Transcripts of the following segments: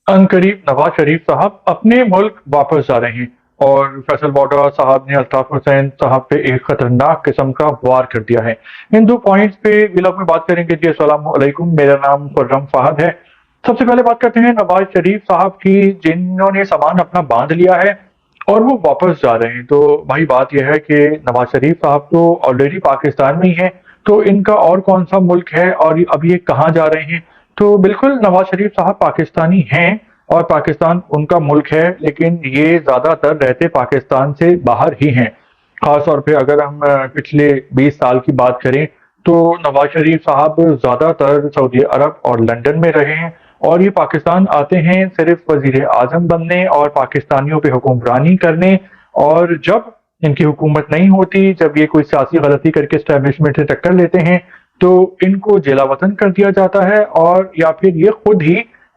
अनकरीब नवाज शरीफ साहब अपने मुल्क वापस जा रहे हैं और फैसल वोडा साहब ने अल्ताफ हुसैन साहब पे एक खतरनाक किस्म का वार कर दिया है। इन दो पॉइंट्स पे विलाग में बात करेंगे जी। अस्सलाम वालेकुम, मेरा नाम खुर्रम फहद है। सबसे पहले बात करते हैं नवाज शरीफ साहब की, जिन्होंने सामान अपना बांध लिया है और वो वापस जा रहे हैं। तो भाई बात यह है कि नवाज शरीफ साहब तो ऑलरेडी पाकिस्तान में ही हैं, तो इनका और कौन सा मुल्क है और अब ये कहाँ जा रहे हैं। तो बिल्कुल नवाज शरीफ साहब पाकिस्तानी हैं और पाकिस्तान उनका मुल्क है, लेकिन ये ज्यादातर रहते पाकिस्तान से बाहर ही हैं। खास तौर पे अगर हम पिछले 20 साल की बात करें तो नवाज शरीफ साहब ज्यादातर सऊदी अरब और लंदन में रहे हैं और ये पाकिस्तान आते हैं सिर्फ वजीर आजम बनने और पाकिस्तानियों पे हुक्मरानी करने। और जब इनकी हुकूमत नहीं होती, जब ये कोई सियासी गलती करके एस्टेब्लिशमेंट से टक्कर लेते हैं, तो इनको जिला वतन कर दिया जाता है और या फिर ये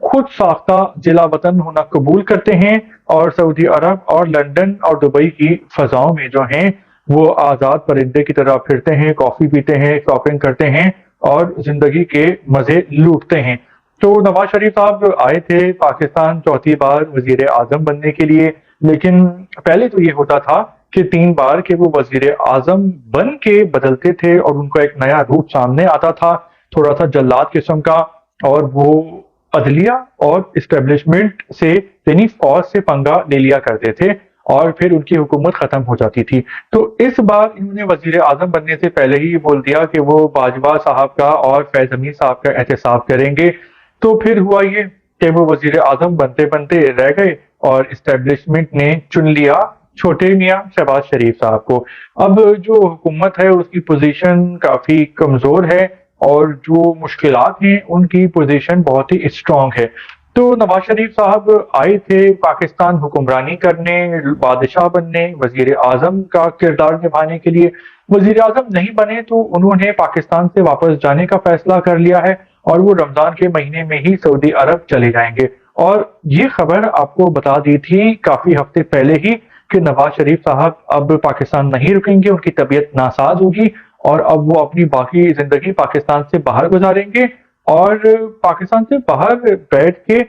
खुद साख्ता जिला वतन होना कबूल करते हैं और सऊदी अरब और लंदन और दुबई की फजाओं में जो हैं वो आजाद परिंदे की तरह फिरते हैं, कॉफी पीते हैं, शॉपिंग करते हैं और जिंदगी के मजे लूटते हैं। तो नवाज शरीफ साहब आए थे पाकिस्तान चौथी बार वजीर आजम बनने के लिए, लेकिन पहले तो ये होता था कि 3 बार के वो वजीर आजम बन के बदलते थे और उनका एक नया रूप सामने आता था, थोड़ा सा जल्लाद किस्म का। और वो अदलिया और इस्टेब्लिशमेंट से यानी फौज से पंगा ले लिया करते थे और फिर उनकी हुकूमत खत्म हो जाती थी। तो इस बार इन्होंने वजीर आजम बनने से पहले ही बोल दिया कि वो बाजवा साहब का और फैज अमीर साहब का एहतसाब करेंगे। तो फिर हुआ ये कि वो वजीर आजम बनते बनते रह गए और इस्टेब्लिशमेंट ने चुन लिया छोटे मियाँ शहबाज शरीफ साहब को। अब जो हुकूमत है उसकी पोजीशन काफी कमजोर है और जो मुश्किलात हैं उनकी पोजीशन बहुत ही स्ट्रांग है। तो नवाज शरीफ साहब आए थे पाकिस्तान हुक्मरानी करने, बादशाह बनने, वजीर आजम का किरदार निभाने के लिए। वजीर आजम नहीं बने तो उन्होंने पाकिस्तान से वापस जाने का फैसला कर लिया है और वो रमजान के महीने में ही सऊदी अरब चले जाएंगे। और ये खबर आपको बता दी थी काफी हफ्ते पहले ही कि नवाज शरीफ साहब अब पाकिस्तान नहीं रुकेंगे, उनकी तबीयत नासाज होगी और अब वो अपनी बाकी जिंदगी पाकिस्तान से बाहर गुजारेंगे और पाकिस्तान से बाहर बैठ के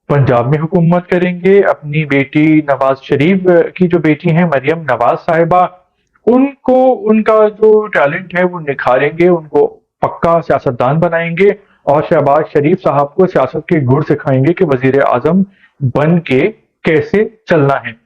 पंजाब में हुकूमत करेंगे। अपनी बेटी नवाज शरीफ की जो बेटी है मरियम नवाज साहिबा, उनको उनका जो टैलेंट है वो निखारेंगे, उनको पक्का सियासतदान बनाएंगे और शहबाज शरीफ साहब को सियासत के गुर सिखाएंगे कि वजीर आजम बन के कैसे चलना है।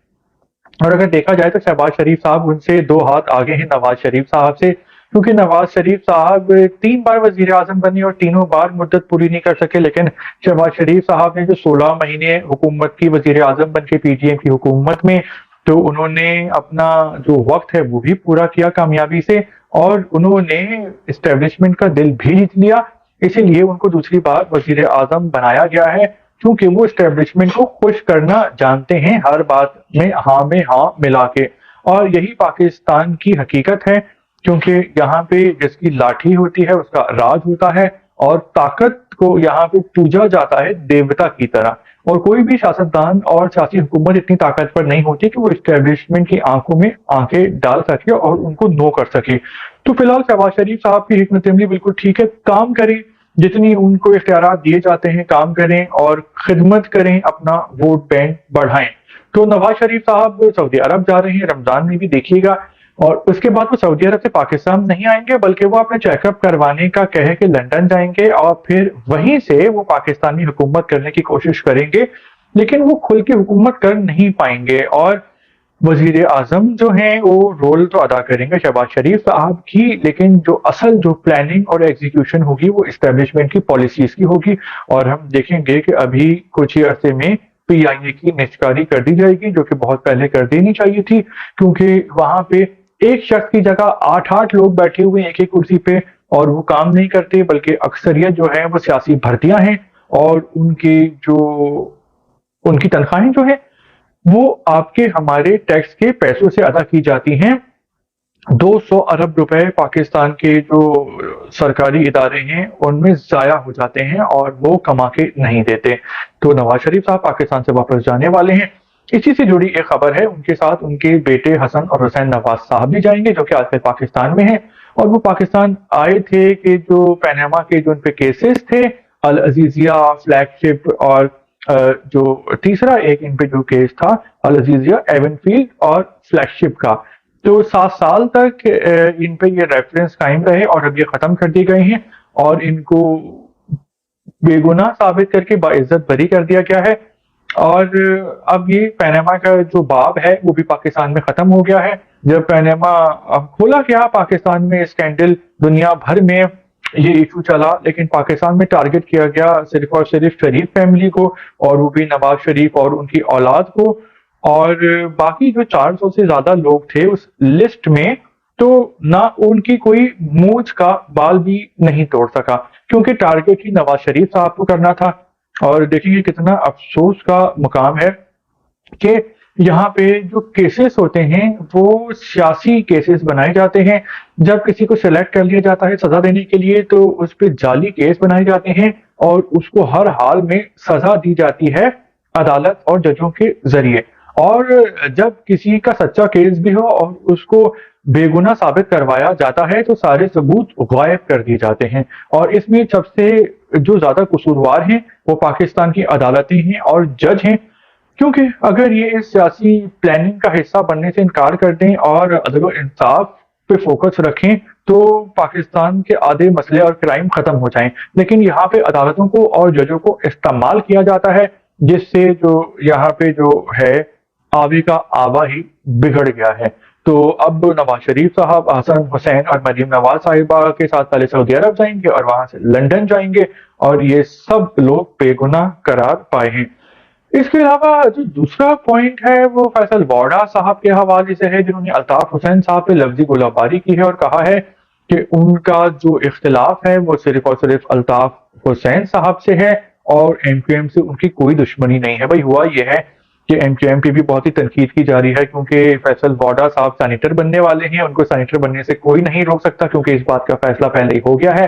और अगर देखा जाए तो शहबाज शरीफ साहब उनसे 2 हाथ आगे हैं नवाज शरीफ साहब से, क्योंकि नवाज शरीफ साहब 3 बार वजीर आजम बने और तीनों बार मुद्दत पूरी नहीं कर सके, लेकिन शहबाज शरीफ साहब ने जो 16 महीने हुकूमत की वजीर आजम बन के पीटीएम की हुकूमत में, तो उन्होंने अपना जो वक्त है वो भी पूरा किया कामयाबी से और उन्होंने इस्टेब्लिशमेंट का दिल भी जीत लिया। इसीलिए उनको दूसरी बार वजीर आजम बनाया गया है, क्योंकि वो इस्टेब्लिशमेंट को खुश करना जानते हैं, हर बात में हाँ मिला के। और यही पाकिस्तान की हकीकत है, क्योंकि यहाँ पे जिसकी लाठी होती है उसका राज होता है और ताकत को यहाँ पे पूजा जाता है देवता की तरह। और कोई भी सियासतदान और सियासी हुकूमत इतनी ताकतवर नहीं होती कि वो इस्टेब्लिशमेंट की आंखों में आंखें डाल सके और उनको नो कर सके। तो फिलहाल शहबाज शरीफ साहब की हिकमत अमली बिल्कुल ठीक है, काम करें, जितनी उनको इख्तियारात दिए जाते हैं काम करें और खिदमत करें, अपना वोट बैंक बढ़ाएं। तो नवाज शरीफ साहब सऊदी अरब जा रहे हैं, रमजान में भी देखिएगा, और उसके बाद वो सऊदी अरब से पाकिस्तान नहीं आएंगे बल्कि वो अपने चेकअप करवाने का कह के लंदन जाएंगे और फिर वहीं से वो पाकिस्तानी हुकूमत करने की कोशिश करेंगे, लेकिन वो खुल के हुकूमत कर नहीं पाएंगे। और वजीर आजम जो हैं वो रोल तो अदा करेंगे शहबाज शरीफ साहब की, लेकिन जो असल जो प्लानिंग और एग्जीक्यूशन होगी वो इस्टेब्लिशमेंट की पॉलिसीज की होगी। और हम देखेंगे कि अभी कुछ ही अरसे में पीआईए की निष्कारी कर दी जाएगी, जो कि बहुत पहले कर देनी चाहिए थी, क्योंकि वहां पे एक शख्स की जगह 8-8 लोग बैठे हुए हैं एक-एक कुर्सी पे और वो काम नहीं करते, बल्कि अक्सरियत जो है वो सियासी भर्तियां हैं और उनकी तनख्वाहें जो है वो आपके हमारे टैक्स के पैसों से अदा की जाती हैं। 200 अरब रुपए पाकिस्तान के जो सरकारी इदारे हैं उनमें जाया हो जाते हैं और वो कमा के नहीं देते। तो नवाज शरीफ साहब पाकिस्तान से वापस जाने वाले हैं। इसी से जुड़ी एक खबर है, उनके साथ उनके बेटे हसन और हुसैन नवाज साहब भी जाएंगे, जो कि आजकल पाकिस्तान में है। और वो पाकिस्तान आए थे कि जो पैनामा के जो उन पे केसेस थे, अल अजीजिया फ्लैगशिप और जो तीसरा एक इन पे जो केस था अल अजीजिया एवनफील्ड और फ्लैगशिप का, तो 7 साल तक इन पे ये रेफरेंस कायम रहे और अब ये खत्म कर दिए गए हैं और इनको बेगुनाह साबित करके बाइज्जत बरी कर दिया गया है। और अब ये पैनामा का जो बाब है वो भी पाकिस्तान में खत्म हो गया है। जब पैनामा खोला गया पाकिस्तान में स्कैंडल दुनिया भर में ये इशू चला, लेकिन पाकिस्तान में टारगेट किया गया सिर्फ और सिर्फ शरीफ फैमिली को, और वो भी नवाज शरीफ और उनकी औलाद को, और बाकी जो 400 से ज्यादा लोग थे उस लिस्ट में, तो ना उनकी कोई मूंछ का बाल भी नहीं तोड़ सका, क्योंकि टारगेट ही नवाज शरीफ साहब को करना था। और देखिए कितना अफसोस का मुकाम है कि यहाँ पे जो केसेस होते हैं वो सियासी केसेस बनाए जाते हैं। जब किसी को सिलेक्ट कर लिया जाता है सजा देने के लिए, तो उस पर जाली केस बनाए जाते हैं और उसको हर हाल में सजा दी जाती है अदालत और जजों के जरिए। और जब किसी का सच्चा केस भी हो और उसको बेगुनाह साबित करवाया जाता है तो सारे सबूत गायब कर दिए जाते हैं। और इसमें सबसे जो ज्यादा कसूरवार हैं वो पाकिस्तान की अदालतें हैं और जज हैं, क्योंकि अगर ये इस सियासी प्लानिंग का हिस्सा बनने से इनकार कर दें और अदल और इंसाफ पे फोकस रखें तो पाकिस्तान के आधे मसले और क्राइम खत्म हो जाएं। लेकिन यहाँ पे अदालतों को और जजों को इस्तेमाल किया जाता है, जिससे जो यहाँ पे जो है आवी का आवा ही बिगड़ गया है। तो अब नवाज शरीफ साहब हसन हुसैन और मरीम नवाज साहिबा के साथ पहले सऊदी अरब जाएंगे और वहां से लंदन जाएंगे, और ये सब लोग बेगुनाह करार पाए हैं। इसके अलावा जो दूसरा पॉइंट है वो फैसल वाडा साहब के हवाले से है, जिन्होंने अल्ताफ हुसैन साहब पे लफ्जी गोलाबारी की है और कहा है कि उनका जो इख्तिलाफ है वो सिर्फ और सिर्फ अल्ताफ हुसैन साहब से है और एमक्यूएम से उनकी कोई दुश्मनी नहीं है। भाई हुआ यह है कि एमक्यूएम की भी बहुत ही तनकीद की जा रही है, क्योंकि फैसल वाडा साहब सेनेटर बनने वाले हैं, उनको सेनेटर बनने से कोई नहीं रोक सकता क्योंकि इस बात का फैसला पहले ही हो गया है।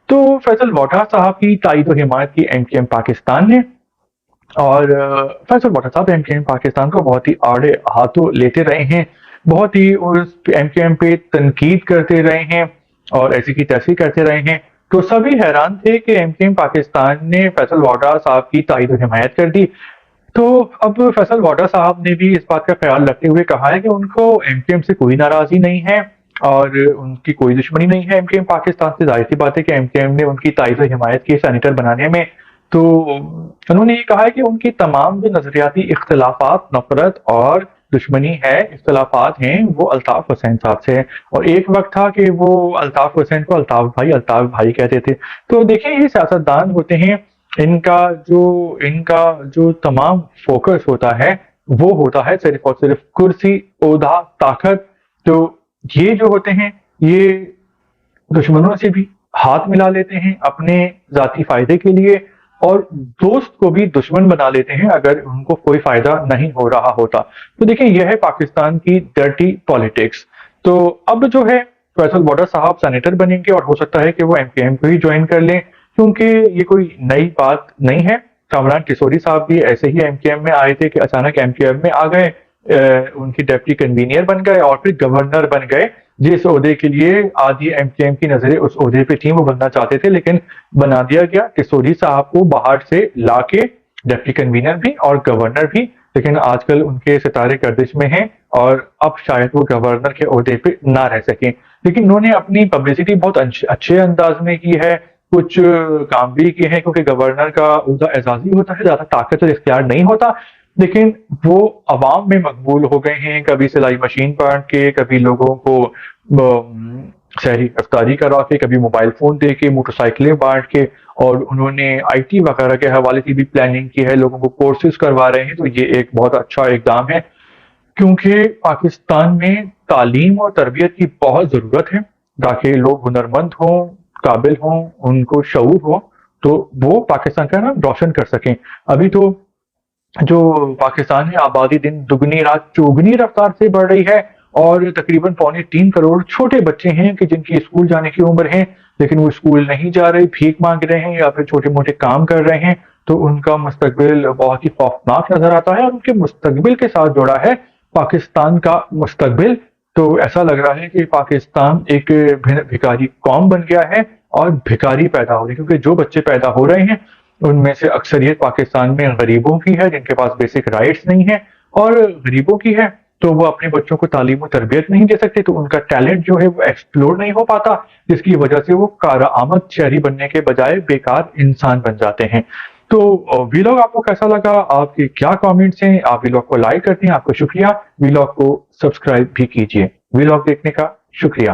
तो फैसल वाडा साहब की ताईद और हिमायत की एमक्यूएम पाकिस्तान ने, और फैसल वाडा साहब एमक्यूएम पाकिस्तान को बहुत ही आड़े हाथों लेते रहे हैं, बहुत ही उस एमक्यूएम पे तनकीद करते रहे हैं और ऐसी की तैसी करते रहे हैं। तो सभी हैरान थे कि एमक्यूएम पाकिस्तान ने फैसल वाडा साहब की ताईद और हिमायत कर दी। तो अब फैसल वाडा साहब ने भी इस बात का ख्याल रखते हुए कहा है कि उनको एमक्यूएम से कोई नाराजगी नहीं है और उनकी कोई दुश्मनी नहीं है एमक्यूएम पाकिस्तान से। जाहिर सी बात है कि एमक्यूएम ने उनकी ताईद और हिमायत की सेनेटर बनाने में। तो उन्होंने ये कहा है कि उनकी तमाम जो नजरियाती इख्तलाफात, नफरत और दुश्मनी है, इख्तलाफात हैं, वो अल्ताफ हुसैन साहब से है। और एक वक्त था कि वो अल्ताफ हुसैन को अल्ताफ भाई कहते थे। तो देखिए ये सियासतदान होते हैं, इनका जो तमाम फोकस होता है वो होता है सिर्फ और सिर्फ कुर्सी, ओहदा, ताकत। तो ये जो होते हैं ये दुश्मनों से भी हाथ मिला लेते हैं अपने जाती फायदे के लिए, और दोस्त को भी दुश्मन बना लेते हैं अगर उनको कोई फायदा नहीं हो रहा होता। तो देखिए यह है पाकिस्तान की डर्टी पॉलिटिक्स। तो अब जो है फैसल वाडा साहब सेनेटर बनेंगे और हो सकता है कि वो एमक्यूएम को ही ज्वाइन कर लें, क्योंकि ये कोई नई बात नहीं है। कामरान किशोरी साहब भी ऐसे ही एमक्यूएम में आए थे कि अचानक एमक्यूएम में आ गए, उनकी डिप्टी कन्वीनियर बन गए और फिर गवर्नर बन गए, जिस ओहदे के लिए आधी एमक्यूएम की नजरें उस ओहदे पे थी, वो बनना चाहते थे, लेकिन बना दिया गया किशोरी साहब को बाहर से लाके डिप्टी कन्वीनर भी और गवर्नर भी। लेकिन आजकल उनके सितारे गर्दिश में हैं और अब शायद वो गवर्नर के ओहदे पे ना रह सकें, लेकिन उन्होंने अपनी पब्लिसिटी बहुत अच्छे अंदाज में की है, कुछ काम भी किए हैं, क्योंकि गवर्नर का ओहदा एजाजी होता है, ज्यादा ताकत और इख्तियार नहीं होता, लेकिन वो अवाम में मकबूल हो गए हैं। कभी सिलाई मशीन बांट के, कभी लोगों को शहरी इफ्तारी करा के, कभी मोबाइल फोन दे के, मोटरसाइकिलें बांट के, और उन्होंने आईटी वगैरह के हवाले की भी प्लानिंग की है, लोगों को कोर्सेज करवा रहे हैं। तो ये एक बहुत अच्छा इकदाम है, क्योंकि पाकिस्तान में तालीम और तरबियत की बहुत जरूरत है ताकि लोग हुनरमंद हों, काबिल हों, उनको शऊर हो, तो वो पाकिस्तान का नाम रोशन कर सकें। अभी तो जो पाकिस्तान में आबादी दिन दुगनी रात चौगनी रफ्तार से बढ़ रही है और तकरीबन 2.25 करोड़ छोटे बच्चे हैं कि जिनकी स्कूल जाने की उम्र है, लेकिन वो स्कूल नहीं जा रहे, भीख मांग रहे हैं या फिर छोटे मोटे काम कर रहे हैं। तो उनका मुस्तकबिल बहुत ही खौफनाक नजर आता है और उनके मुस्तकबिल के साथ जुड़ा है पाकिस्तान का मुस्तकबिल। तो ऐसा लग रहा है कि पाकिस्तान एक भिखारी कौम बन गया है और भिखारी पैदा हो रही है, क्योंकि जो बच्चे पैदा हो रहे हैं ان میں سے اکثریت پاکستان میں غریبوں کی ہے، جن کے پاس بیسک رائٹس نہیں ہیں، اور غریبوں کی ہے تو وہ اپنے بچوں کو تعلیم و تربیت نہیں دے سکتے، تو ان کا ٹیلنٹ جو ہے وہ ایکسپلور نہیں ہو پاتا، جس کی وجہ سے وہ کارآمد شہری بننے کے بجائے بیکار انسان بن جاتے ہیں۔ تو ویلاگ آپ کو کیسا لگا؟ آپ کے کیا کامنٹس ہیں؟ آپ ویلاگ کو لائک کرتے ہیں، آپ کو شکریہ، ویلاگ کو سبسکرائب بھی کیجیے۔ ویلاگ دیکھنے کا شکریہ۔